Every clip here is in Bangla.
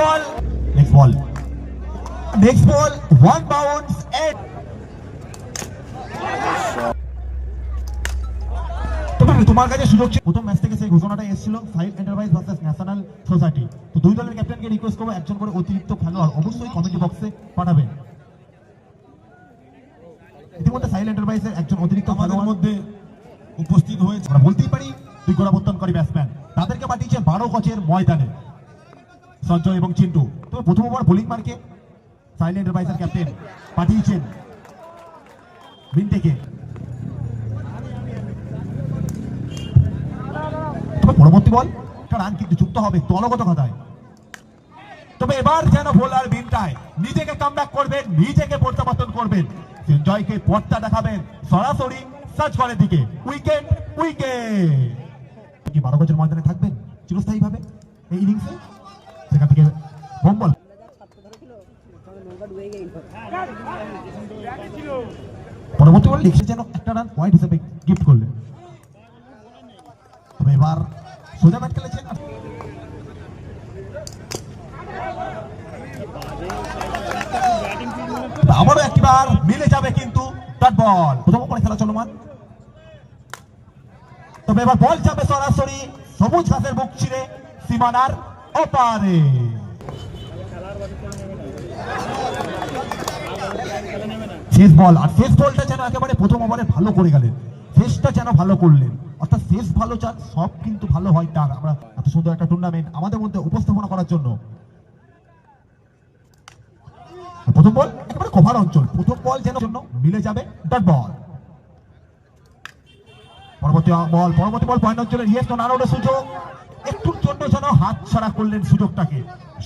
ball. Next ball. One bounce and. তোমার কাছে সুযোগ ছিল প্রথম ম্যাচ থেকে সেই ঘোষণাটা এসেছিল সাইল এন্টারপ্রাইজ ভার্সেস ন্যাশনাল সোসাইটি। তো দুই দলের ক্যাপ্টেনকে রিকোয়েস্ট করবো একজন করে অতিরিক্ত খেলোয়াড় অবশ্যই কমিটি বক্সে পাঠাবেন। ইতিমধ্যে সাইল এন্টারপ্রাইজের একজন অতিরিক্ত খেলোয়াড়ের মধ্যে উপস্থিত হয়েছে, আমরা বলতেই পারি দুই গোড়াবর্তনকারী ব্যাটসম্যান। তাদেরকে পাঠিয়েছে 12 গজের ময়দানে সঞ্জয় এবং চিন্টু। তবে প্রথম ওভার বোলিং মার্কে সাইল এন্টারপ্রাইজের ক্যাপ্টেন পাঠিয়েছেন বিনটেকে। পরবর্তী বল একটা রান কিন্তু যুক্ত হবে দলগত কথায়। তবে এবার যেন বোলার বিনটায় নিজেকে কামব্যাক করবেন, নিজেকে প্রত্যাবর্তন করবেন, জয়কে পথটা দেখাবেন সরাসরি সার্চ করার দিকে। উইকেট কি 12 গজের ময়দানে থাকবেন চিরস্থায়ী ভাবে এই ইনিংসে? সেখান থেকে হোম বল পরবর্তী বল লিখছে যেন একটা রান পয়েন্ট হিসেবে গিফট করলেন। তবে এবার সোজা ব্যাট খেলেছেন, আবারও একবার মিলে যাবে কিন্তু ডট বল। প্রথম ওভারে খেলা চলমান, তবে এবার বল যাবে সরাসরি সবুজ ঘাসের বুক ছিঁড়ে সীমানার ওপারে। শেষ বল, আর শেষ বলটা যেন একেবারে প্রথম ওভারে ভালো করে গেলেন, শেষটা যেন ভালো করলেন। অর্থাৎ শেষ ভালো চান সব কিন্তু ভালো হয়। তার আমরা এত সুন্দর একটা টুর্নামেন্ট আমাদের মধ্যে উপস্থাপনা করার জন্য প্রথম বল একেবারে কভার অঞ্চল, প্রথম বল যেন জন্য মিলে যাবে ডট বল। পরবর্তী বল পয়েন্ট অঞ্চলের ইয়েস নো নারোডের সুযোগ, একটুর জন্য যেন হাত ছাড়া করলেন সুযোগটাকে।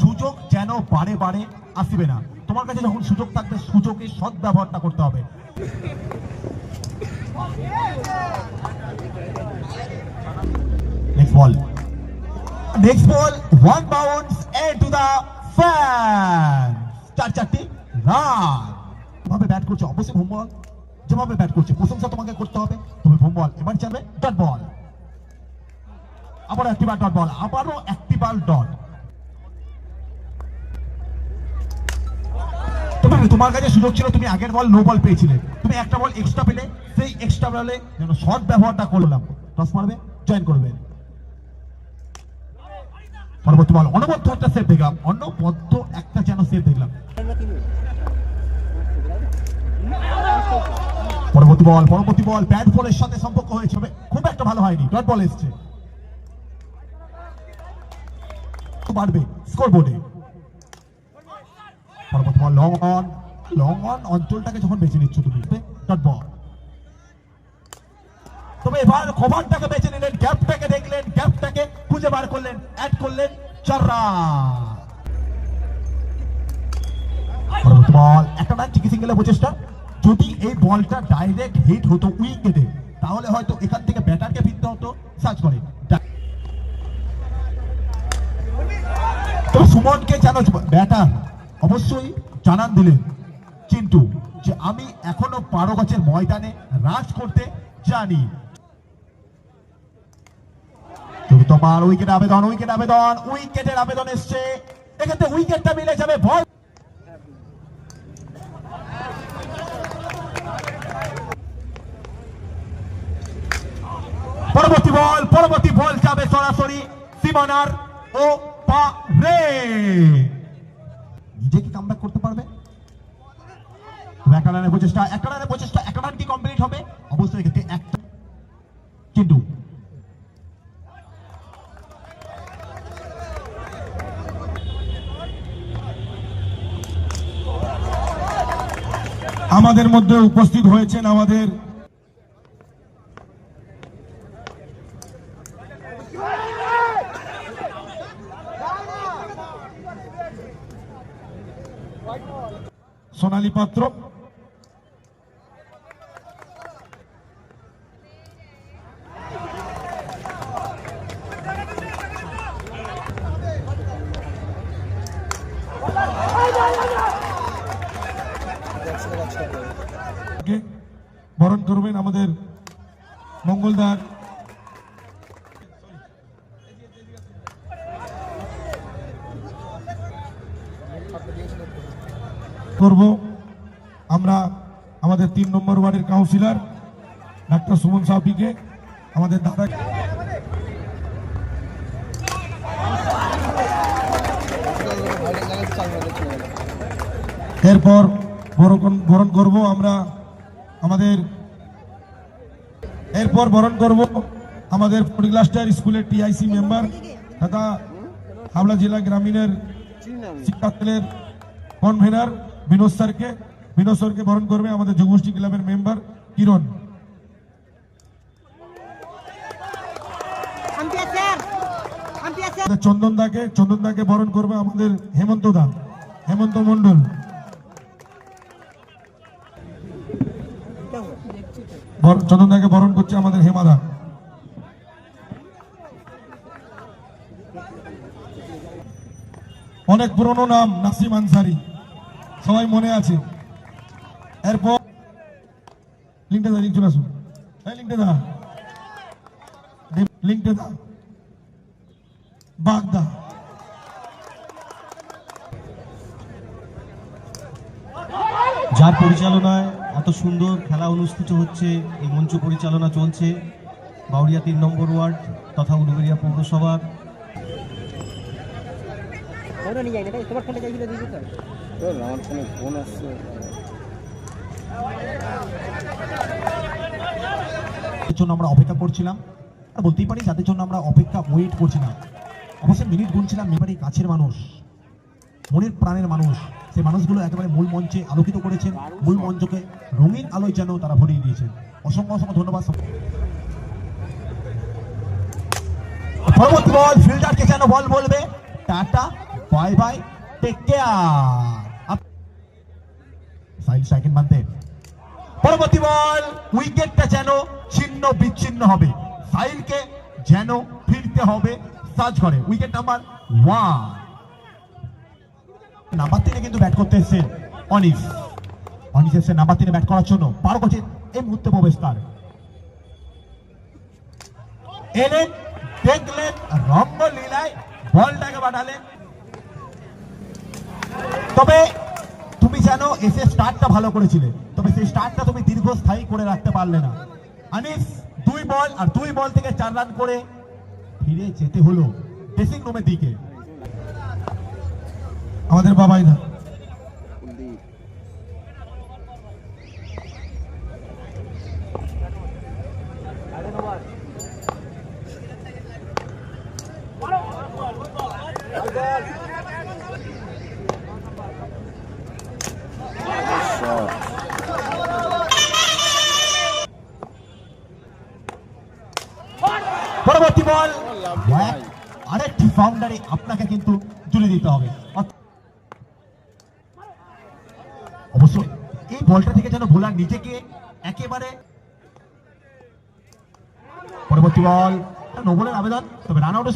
সুযোগ যেন বারে বারে আসবে না, তোমার কাছে যখন সুযোগ থাকবে সুযোগের সৎ ব্যবহারটা করতে হবে। Next ball, one bounce into the fans. 4 run. ভাবে ব্যাট করছে অবশ্যই হোম বল, যেভাবে ব্যাট করছে প্রশংসা তোমাকে করতে হবে। তুমি হোম বল এবার চাবে ডট বল, আবারও একটি বার ডট বল, আবারও একটি বার ডট। তোমার কাছে সুযোগ ছিল, তুমি আগের বল নো বল পেয়েছিলে, তুমি একটা বল এক্সট্রা পেলে, সেই এক্সট্রা বলে যেন শর্ট ব্যবহারটা করলাম। টস মারবে, জয়েন করবে। পরবর্তী বল অনবদ্য একটা সেভ দেখলাম, অনবদ্য একটা যেন সেভ দেখলাম। পরবর্তী বল ব্যাট বলের সাথে সম্পর্ক হয়েছে, খুব একটা ভালো হয়নি, ডট বল এসছে। বাড়বে স্কোর বোর্ডে। পরবর্তী বল লং অন অঞ্চলটাকে যখন বেছে নিচ্ছ তুমি ডট বল। তবে এবার কভারটাকে বেছে নিলেন, গ্যাপটাকে দেখলেন, গ্যাপটাকে খুঁজে বার করলেন, অ্যাড করলেন 4 রান। পরবর্তী বল একটা রান চিকি সিঙ্গেলের প্রচেষ্টা। যদি এই বলটা ডাইরেক্ট হিট হতো উইকেটে তাহলে হয়তো এখান থেকে ব্যাটারকে ফিরতে হতো সার্চ করে। তো সুমনকে জানো ব্যাটার অবশ্যই জানান দিলেন চিন্টু যে আমি এখনো 12 গজের ময়দানে রাজ করতে জানি। তোমার উইকেট আবেদন, উইকেটের আবেদন এসছে, এক্ষেত্রে উইকেটটা মিলে যাবে। বল পরবর্তী বল যাবে সরাসরি সীমানার ও পারে। নিজেকে কামব্যাক করতে পারবে, একটা রানের প্রচেষ্টা, একটা রান কি কমপ্লিট হবে? অবশ্যই এক্ষেত্রে একটা কিন্তু আমাদের মধ্যে উপস্থিত হয়েছেন আমাদের সোনালী পাত্র, বরণ করবেন আমাদের মঙ্গলদার করব আমরা আমাদের 3 নম্বর ওয়ার্ডের কাউন্সিলর ডাক্তার সুমন সাউপিকে, আমাদের দাদা। এরপর বরণ করব আমরা আমাদের আমাদের পরিক্লাস্টার স্কুলের টিআইসি মেম্বার তথা হাওড়া জেলা গ্রামীণের শিক্ষার্থীদের কনভেনার বিনোদ স্যারকে বরণ করবে আমাদের যুবগোষ্ঠী ক্লাবের মেম্বার কিরণ। চন্দন দাকে বরণ করবে আমাদের হেমন্ত মন্ডল। চন্দন দাকে বরণ করছে আমাদের হেমাদা। অনেক পুরনো নাম নাসিম আনসারি, সবাই মনে আছে। এরপর লিঙ্কটা চলে আসুন, লিঙ্কটা দা বাগদা। যার পরিচালনায় এত সুন্দর খেলা অনুষ্ঠিত হচ্ছে, এই মঞ্চ পরিচালনা চলছে বাউরিয়া 3 নম্বর ওয়ার্ড তথা উলুবেড়িয়া পৌরসভার। জন্য আমরা অপেক্ষা করছিলাম, আর বলতেই পারি যাদের জন্য আমরা ওয়েট করছিলাম, অবশ্যই মিনিট গুনছিলাম। এবারে কাছের মানুষ, মনের প্রাণের মানুষ, সেই মানুষগুলো একেবারে মূল মঞ্চে আলোকিত করেছেন, মূল মঞ্চকে রঙিন আলোয় যেন তারা ভরিয়ে দিয়েছেন। অসংখ্য ধন্যবাদ। পরবর্তী বল ফিল্ডারকে যেন বল বলবে tata bye bye take care. Second মানতে পরবর্তী বল উইকেটটা যেন ছিন্ন বিচ্ছিন্ন হবে, সাইলকে যেন ফিরতে হবে সার্চ করে। Wicket number 1। নাম্বার 3 কিন্তু ব্যাট করতে এসেছেন অনিস এসে নাম্বার 3 ব্যাট করার জন্য। 12 কোচের এই মুহূর্তে প্রবেশ তার এলেন, দেখলেন রঙ্গলীলায় বলটাকে পাঠালেন। তবে তুমি যেন এসে স্টার্টটা ভালো করেছিলে, তবে সেই স্টার্টটা তুমি দীর্ঘস্থায়ী করে রাখতে পারলে না। আনিস 2 বল থেকে 4 রান করে ফিরে যেতে হলো ড্রেসিং রুমের দিকে। আমাদের বাবাইদা পরবর্তী বল আরেকটি বাউন্ডারি আপনাকে কিন্তু তুলে দিতে হবে। অবশ্যই এই বলটা থেকে যেন বোলার নিজেকে একেবারে। পরবর্তী বল নো বলের আবেদন, তবে রান আউটের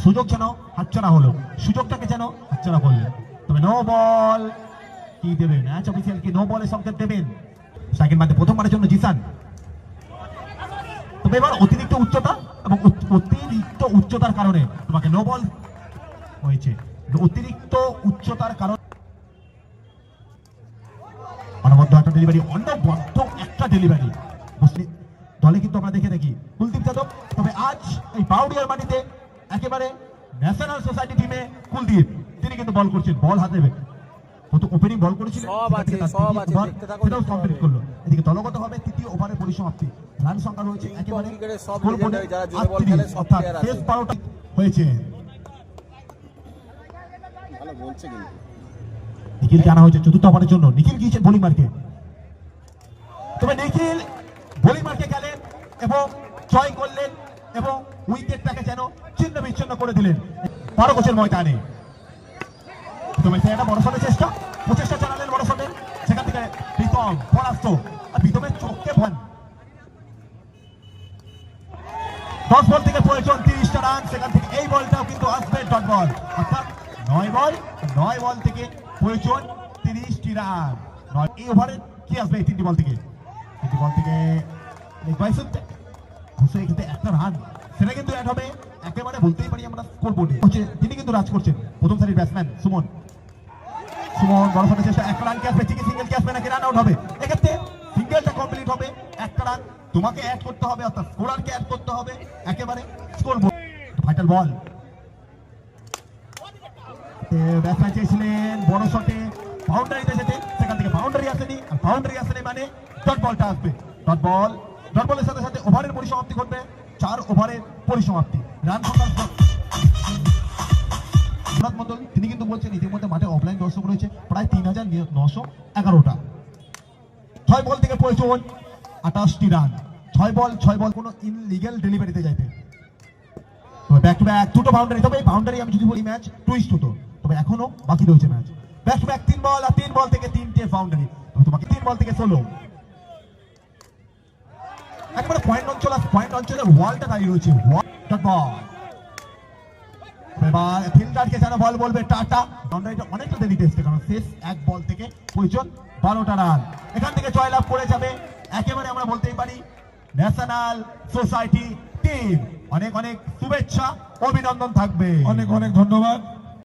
সুযোগ যেন হাতছাড়া হলো, সুযোগটাকে যেন হাতছাড়া করলেন। তবে নো বল কি দেবেন, ম্যাচ অফিসিয়াল কি নো বলের সংকেত দেবেন। সেকেন্ড মাঠে প্রথমবারের জন্য জিসান। তবে এবার অতিরিক্ত উচ্চতা এবং অতিরিক্ত উচ্চতার কারণে তোমাকে নো বল হয়েছে, অতিরিক্ত উচ্চতার কারণে। অনবদ্য একটা ডেলিভারি, অনবদ্য একটা ডেলিভারি দলে কিন্তু আমরা দেখে দেখি কুলদীপ যাদব। তবে আজ এই বাউরিয়ার মাটিতে একেবারে ন্যাশনাল সোসাইটি টিমে কুলদীপ তিনি কিন্তু বল করছেন, বল হাতে ওপেনিং বল করেছিলেন, সেটাও কমপ্লিট করলো। এদিকে দলগত হবে 3য় ওভারের পরিসমাপ্তি, রান সংখ্যা রয়েছে একেবারে অর্থাৎ শেষ 12টা হয়েছে। নিখিলকে আনা হয়েছে 4র্থ ওভারের জন্য। নিখিল গিয়েছেন বোলিং মার্কে, তবে নিখিল বোলিং মার্কে গেলেন এবং জয় করলেন এবং উইকেটটাকে যেন ছিন্ন বিচ্ছিন্ন করে দিলেন 12 কোচের ময়দানে। তবে একটা বড় সড়ের প্রচেষ্টা চালালেন বড় সড়ের, সেখান থেকে প্রীতম পরাস্ত। আর প্রীতমের চোখকে ভন 10 বল থেকে প্রয়োজন 30টা রান, সেখান থেকে এই বলটাও কিন্তু আসবে ডট বল, অর্থাৎ 9 বল থেকে প্রয়োজন 30টি রান। এই ওভারে কি আসবে এই 3টি বল থেকে? 3টি বল থেকে একটা রান, সেটা কিন্তু অ্যাড হবে একেবারে বলতেই পারি আমরা স্কোর বোর্ডে। তিনি কিন্তু রাজ করছেন প্রথম সারির ব্যাটসম্যান সুমন সুমন বড় শটের চেষ্টা, একটা রান কি আসবে, ঠিকই সিঙ্গেল কি আসবে নাকি রান আউট হবে? এক্ষেত্রে সিঙ্গেলটা কমপ্লিট হবে, একটা রান তোমাকে অ্যাড করতে হবে, অর্থাৎ স্কোরারকে অ্যাড করতে হবে একেবারে স্কোর বোর্ড। ভাইটাল বল, ব্যাটসম্যান চেয়েছিলেন বড় শটে বাউন্ডারিতে যেতে, সেখান থেকে বাউন্ডারি আসেনি, আর বাউন্ডারি আসেনি মানে ডট বলটা আসবে। ডট বলের সাথে সাথে ওভারের পরিসমাপ্তি ঘটবে, 4 ওভারের পরিসমাপ্তি। রান সংখ্যা মন্ডল তিনি কিন্তু বলছেন ইতিমধ্যে মাঠে অফলাইন দর্শক রয়েছে প্রায় 3911টা। 6 বল থেকে প্রয়োজন 28টি রান, 6 বল কোনো ইনলিগ্যাল ডেলিভারিতে যাইতে। তবে ব্যাক টু ব্যাক দুটো বাউন্ডারি, তবে এই বাউন্ডারি আমি যদি বলি ম্যাচ টুইস্ট হতো, তবে এখনো বাকি রয়েছে ম্যাচ। ব্যাক টু ব্যাক 3 বল, আর 3 বল থেকে 3টে বাউন্ডারি, তবে তোমাকে 3 বল থেকে 16। একেবারে পয়েন্ট অঞ্চলের ওয়ালটা দাঁড়িয়ে রয়েছে, ডট বল। এবার ফিল্ডারকে যেন বল বলবে টাটা, বাউন্ডারিটা অনেকটা দেরি টেস্টে, কারণ শেষ 1 বল থেকে প্রয়োজন 12টা রান। এখান থেকে জয়লাভ করে যাবে একেবারে আমরা বলতেই পারি ন্যাশনাল সোসাইটি টিম। অনেক অনেক শুভেচ্ছা, অভিনন্দন থাকবে। অনেক অনেক ধন্যবাদ।